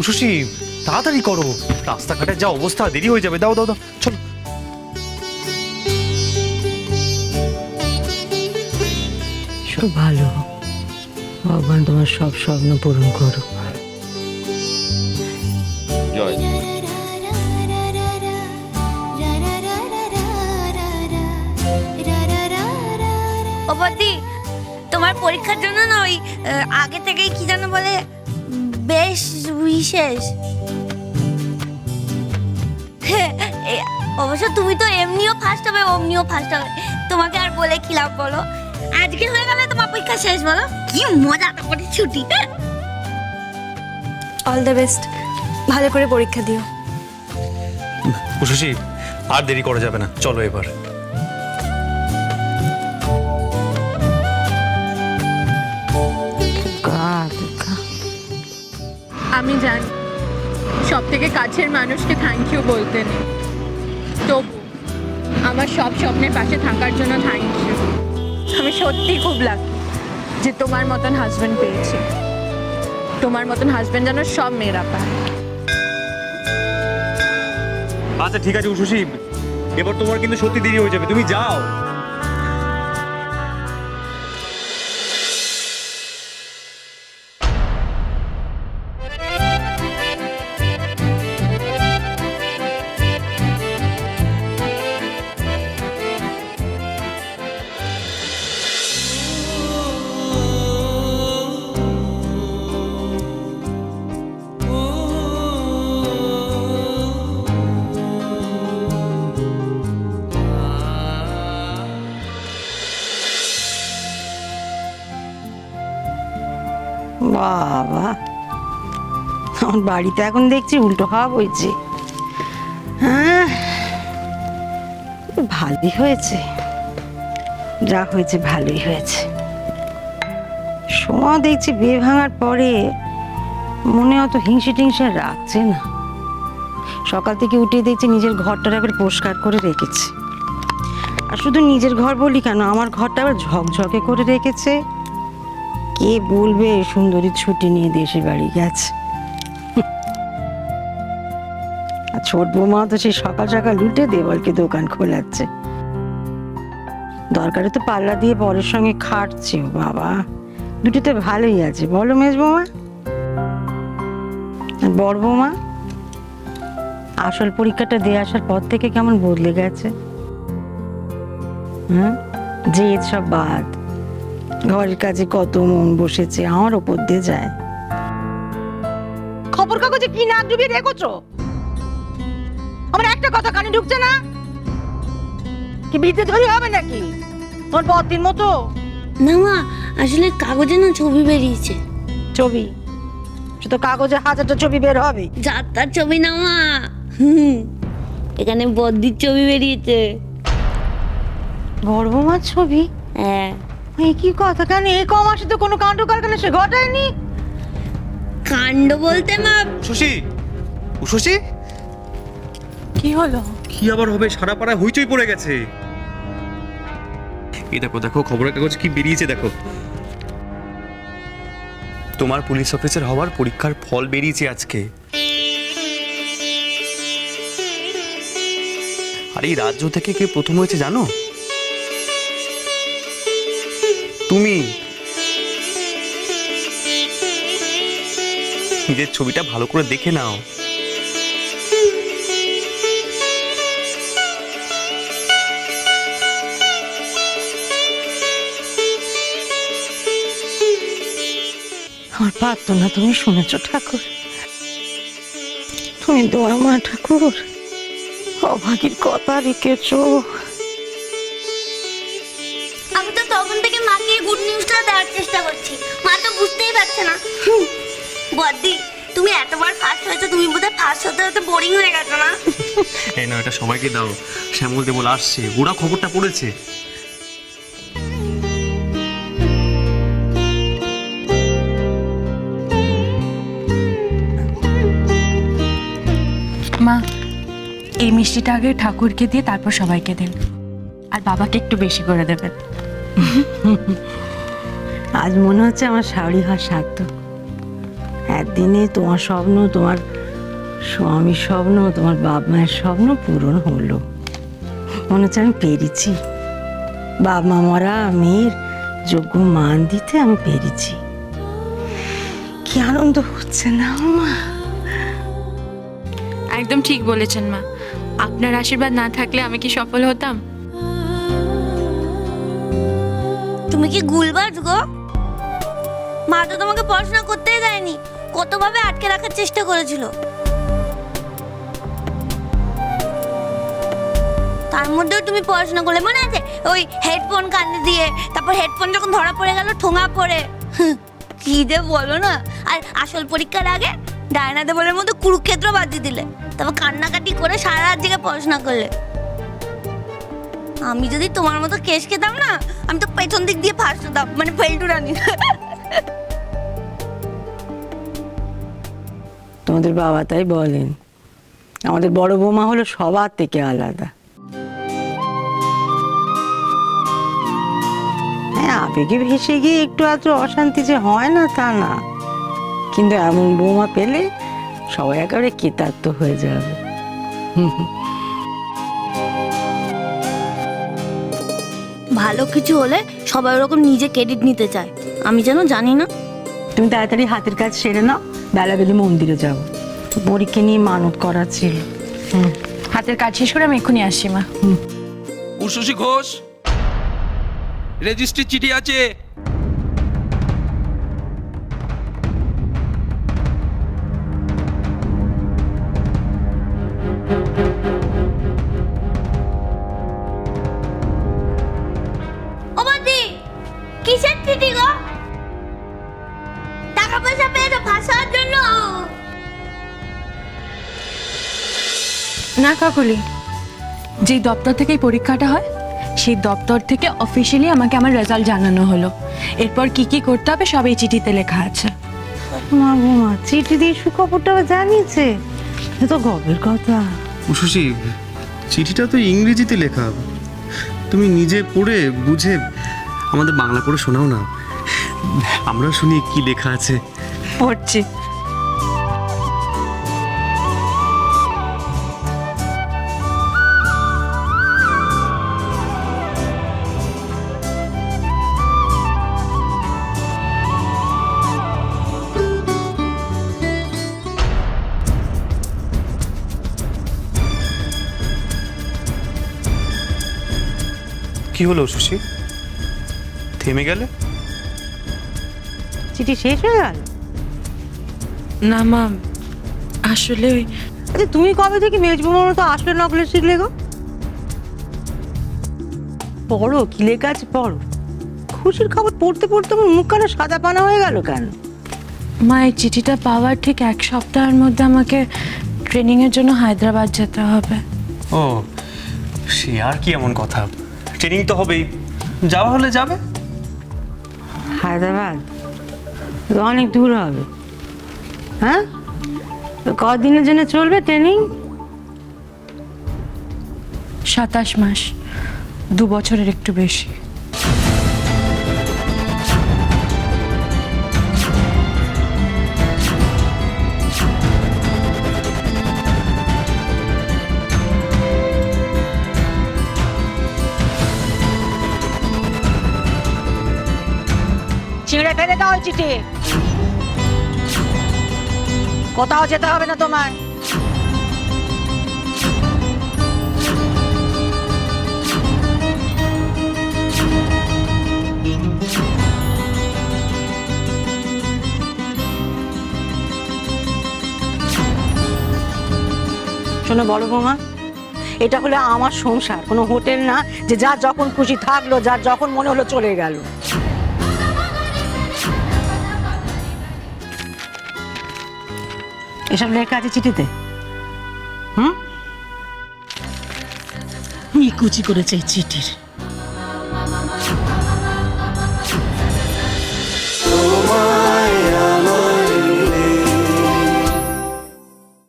উষসী, তাড়াতাড়ি করো, রাস্তাঘাটের যা অবস্থা, দেরি হয়ে যাবে। দাও দাও দাও, চলো। সব ভালো হোক, ভগবান তোমার সব স্বপ্ন পূরণ করুক। জয়। ও বদি, তোমার পরীক্ষার জন্য না ওই আগে থেকেই কি যেন বলে, বেশ বিশেষ। অবশ্য তুমি তো এমনিও ফার্স্ট হবে, অমনিও ফার্স্ট হবে, তোমাকে আর বলে কি লাভ বলো। আজকে হয়ে গেলে তোমার পরীক্ষা শেষ, বলো কি মজা, তারপরে ছুটি। অল দ্য বেস্ট, ভালো করে পরীক্ষা দিও। উষসী, আর দেরি করা যাবে না, চলো এবার। আমি জানি সব থেকে কাছের মানুষকে থ্যাংক ইউ বলতে নেই, তবু আমার সব স্বপ্নের পাশে থাকার জন্য থ্যাংক ইউ। আমি সত্যি খুব লাকি যে তোমার মতন হাজব্যান্ড পেয়েছি। তোমার মতন হাজব্যান্ড যেন সব মেয়েরা পায়। আচ্ছা ঠিক আছে উষসী, এবার তোমার কিন্তু সত্যি দেরি হয়ে যাবে, তুমি যাও। বাবা, আমার বাড়িতে এখন দেখছি উল্টো হাওয়া বইছে। হ্যাঁ, ভালোই হয়েছে, যা হয়েছে ভালোই হয়েছে। সময় দেখছি বিয়ে ভাঙার পরে মনে অত হিংসে টিংসে রাখছে না। সকাল থেকে উঠে দেখছি নিজের ঘরটা একবার পরিষ্কার করে রেখেছে। আর শুধু নিজের ঘর বলি কেন, আমার ঘরটা আবার ঝকঝকে করে রেখেছে। কে বলবে সুন্দরী ছুটি নিয়ে দেশের বাড়ি গেছে। আর ছোট বৌমা তো সেই সকাল সকাল উঠে দেওয়ালকে দোকান খোলাচ্ছে। দরকারে তো পাল্লা দিয়ে বরের সঙ্গে খাটছে। বাবা, দুটোতে ভালোই আছে, বলো মেজ বৌমা? আর বড় বৌমা আসল পরীক্ষাটা দিয়ে আসার পর থেকে কেমন বদলে গেছে। যে সব বাদ, ঘরের কাজে কত মন বসেছে, আমার ওপর দিয়ে যায়। খবর কাগজে কি নাক ডুবিয়ে রেখেছো? আমার একটা কথা কানে ঢুকছে না? কি বিদ্যে ধরে হবে নাকি তোর বদিন মতো? না মা, আসলে কাগজে না ছবি বেরিয়েছে। ছবি? সে তো কাগজে হাজারটা ছবি বের হবে। যাত্রার ছবি না মা, এখানে বদ্দির ছবি বেরিয়েছে। বড় বৌমার ছবি? হ্যাঁ। এই কি কথা, কেন এই ক মাসে তো কোনো কাণ্ড কারখানা সে ঘটায়নি। কাণ্ড বলতে মা, উষসী, উষসী, কি হলো? কি আবার হবে? সারা পাড়ায় হইচই পড়ে গেছে। এই দেখো দেখো, খবরের কাগজ কি বেরিয়েছে দেখো। তোমার পুলিশ অফিসার হওয়ার পরীক্ষার ফল বেরিয়েছে আজকে। আর এই রাজ্য থেকে কে প্রথম হয়েছে জানো? তুমি। নিজের ছবিটা ভালো করে দেখে নাও। আমার প্রার্থনা তুমি শুনেছ ঠাকুর, তুমি দোয়া মা ঠাকুর, অভাগীর কথা রেখেছ। আমি তো তখন থেকে মাকে গুড নিউজটা দেওয়ার চেষ্টা করছি, মা তো বুঝতেই পারছে না। বদ্দি, তুমি এতবার ফার্স্ট হয়েছো, তুমি বোধহয় ফার্স্ট হতে হতে বোরিং হয়ে গেছো না? এই না, এটা সবাইকে দাও। শ্যামল দেবল আসছে, ওরা খবরটা পড়েছে। মা, এই মিষ্টিটা আগে ঠাকুরকে দিয়ে তারপর সবাইকে দিন, আর বাবাকে একটু বেশি করে দেবেন। আজ মনে হচ্ছে আমার শাওরি হওয়ার সার্থক। একদিনে তোমার স্বপ্ন, তোমার স্বামীর স্বপ্ন, তোমার বাপ মায়ের স্বপ্ন পূরণ হলো। মনে হচ্ছে আমি পেরেছি, বাপ মা মরা মেয়ের যোগ্য মান দিতে আমি পেরেছি। কি আনন্দ হচ্ছে না মা? একদম ঠিক বলেছেন মা। আপনার আশীর্বাদ না থাকলে আমি কি সফল হতাম? তুমি কি গুলবাজ গো? মা তো তোমাকে পড়াশোনা করতেই দেয়নি, কতভাবে আটকে রাখার চেষ্টা করেছিল। তার মধ্যেও তুমি পড়াশোনা করলে, মনে আছে? ওই হেডফোন কানে দিয়ে, তারপর হেডফোন যখন ধরা পড়ে গেল ঠোঙা পড়ে, কি যে বলো না। আর আসল পরীক্ষার আগে ডায়না দেবলের মতো কুরুক্ষেত্র বাজিয়ে দিলে, তারপর কান্নাকাটি করে সারা রাত জেগে পড়াশোনা করলে। আমি যদি তোমার মতো কেস খেতাম না, আমি তো পেছন দিক দিয়ে ফার্স্ট হতাম, মানে ফেলটু রানি। তোমাদের বাবা তাই বলেন, আমাদের বড় বৌমা হলো সবার থেকে আলাদা। হ্যাঁ, আবেগে ভেসে গিয়ে একটু আধটু অশান্তি যে হয় না তা না, কিন্তু এমন বৌমা পেলে সবাই একেবারে কৃতার্থ হয়ে যাবে। ভালো কিছু হলে সবাই ওরকম নিজে ক্রেডিট নিতে চায়, আমি যেন জানি না। তুমি তাড়াতাড়ি হাতের কাজ সেরে নাও, বেলা বেলি মন্দিরে যাবো, পরীক্ষা নিয়ে মানত করা ছিল। হাতের কাজ শেষ করে আমি এক্ষুনি আসছি মা। উষসী ঘোষ, রেজিস্ট্রি চিঠি আছে। ও বৌদি, কিসের চিঠি গো? টাকা পয়সা পেয়েছো ফাঁসার জন্য? না কাকুলি, যেই দপ্তর থেকে এই পরীক্ষাটা হয় সেই দপ্তর থেকে অফিসিয়ালি আমাকে আমার রেজাল্ট জানানো হলো। এরপর কি কি করতে হবে সব এই চিঠিতে লেখা আছে। মা গো মা, চিঠি দিয়ে সুখবরটা জানিয়েছে, এ তো গবের কথা। উষসী, চিঠিটা তো ইংরেজিতে লেখা, তুমি নিজে পড়ে বুঝে আমাদের বাংলা করে শোনাও না, আমরা শুনি কি লেখা আছে। পড়ছি। কি হলো সুশি, থেমে গেলে? চিঠি শেষ হয়ে গেল? না মা, আসলে আচ্ছা, তুমি কবে থেকে মেজবুমার মতো আসলে নকলে শিখলে গো? পড়ো, কি লেখা আছে পড়ো। খুশির খবর পড়তে পড়তে আমার মুখ কানে সাদা পানা হয়ে গেল কেন? মা, এই চিঠিটা পাওয়ার ঠিক এক সপ্তাহের মধ্যে আমাকে ট্রেনিংয়ের জন্য হায়দ্রাবাদ যেতে হবে। ও, সে আর কি এমন কথা, ট্রেনিং তো হবেই, যাওয়া হলে যাবে। হায়দ্রাবাদ তো অনেক দূর হবে। হ্যাঁ, তো কদিনের জন্য চলবে ট্রেনিং? 27 মাস, 2 বছরের একটু বেশি। ছিঁড়ে ফেলে দাও ওই চিঠি, কোথাও যেতে হবে না তোমার। শোনো বড় বৌমা, এটা হলো আমার সংসার, কোনো হোটেল না যে যার যখন খুশি থাকলো, যার যখন মনে হলো চলে গেল। এসব লেখা আছে চিঠিতে? হুম, কুচি করেছে এই চিঠির।